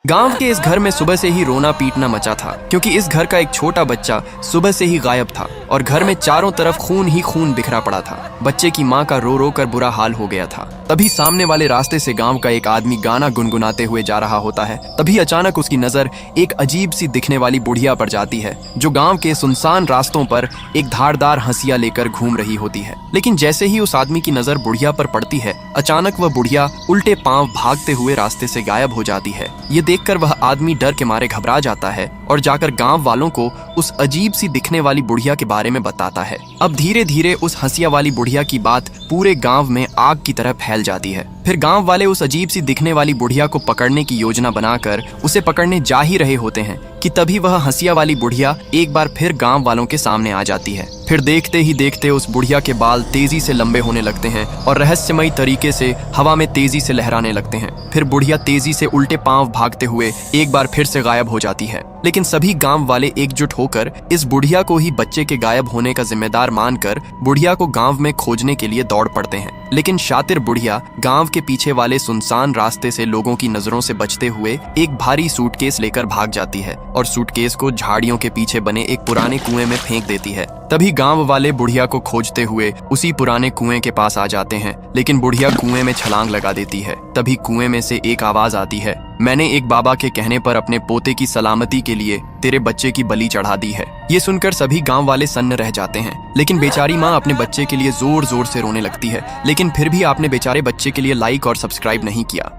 गांव के इस घर में सुबह से ही रोना पीटना मचा था, क्योंकि इस घर का एक छोटा बच्चा सुबह से ही गायब था और घर में चारों तरफ खून ही खून बिखरा पड़ा था। बच्चे की माँ का रो रो कर बुरा हाल हो गया था। तभी सामने वाले रास्ते से गांव का एक आदमी गाना गुनगुनाते हुए जा रहा होता है। तभी अचानक उसकी नजर एक अजीब सी दिखने वाली बुढ़िया पर जाती है, जो गांव के सुनसान रास्तों पर एक धारदार हंसिया लेकर घूम रही होती है। लेकिन जैसे ही उस आदमी की नजर बुढ़िया पर पड़ती है, अचानक वह बुढ़िया उल्टे पांव भागते हुए रास्ते से गायब हो जाती है। ये देखकर वह आदमी डर के मारे घबरा जाता है और जाकर गांव वालों को उस अजीब सी दिखने वाली बुढ़िया के बारे में बताता है। अब धीरे धीरे उस हंसिया वाली बुढ़िया की बात पूरे गांव में आग की तरह फैल जाती है। फिर गांव वाले उस अजीब सी दिखने वाली बुढ़िया को पकड़ने की योजना बनाकर उसे पकड़ने जा ही रहे होते हैं कि तभी वह हंसिया वाली बुढ़िया एक बार फिर गांव वालों के सामने आ जाती है। फिर देखते ही देखते उस बुढ़िया के बाल तेजी से लंबे होने लगते हैं और रहस्यमयी तरीके से हवा में तेजी से लहराने लगते हैं। फिर बुढ़िया तेजी से उल्टे पांव भागते हुए एक बार फिर से गायब हो जाती है। लेकिन सभी गांव वाले एकजुट होकर इस बुढ़िया को ही बच्चे के गायब होने का जिम्मेदार मानकर बुढ़िया को गांव में खोजने के लिए दौड़ पड़ते हैं। लेकिन शातिर बुढ़िया गांव के पीछे वाले सुनसान रास्ते से लोगों की नजरों से बचते हुए एक भारी सूटकेस लेकर भाग जाती है और सूटकेस को झाड़ियों के पीछे बने एक पुराने कुएं में फेंक देती है। तभी गांव वाले बुढ़िया को खोजते हुए उसी पुराने कुएं के पास आ जाते हैं, लेकिन बुढ़िया कुएं में छलांग लगा देती है। तभी कुएं में से एक आवाज आती है, मैंने एक बाबा के कहने पर अपने पोते की सलामती के लिए तेरे बच्चे की बलि चढ़ा दी है। ये सुनकर सभी गांव वाले सन्न रह जाते हैं। लेकिन बेचारी माँ अपने बच्चे के लिए जोर जोर से रोने लगती है, लेकिन फिर भी आपने बेचारे बच्चे के लिए लाइक और सब्सक्राइब नहीं किया।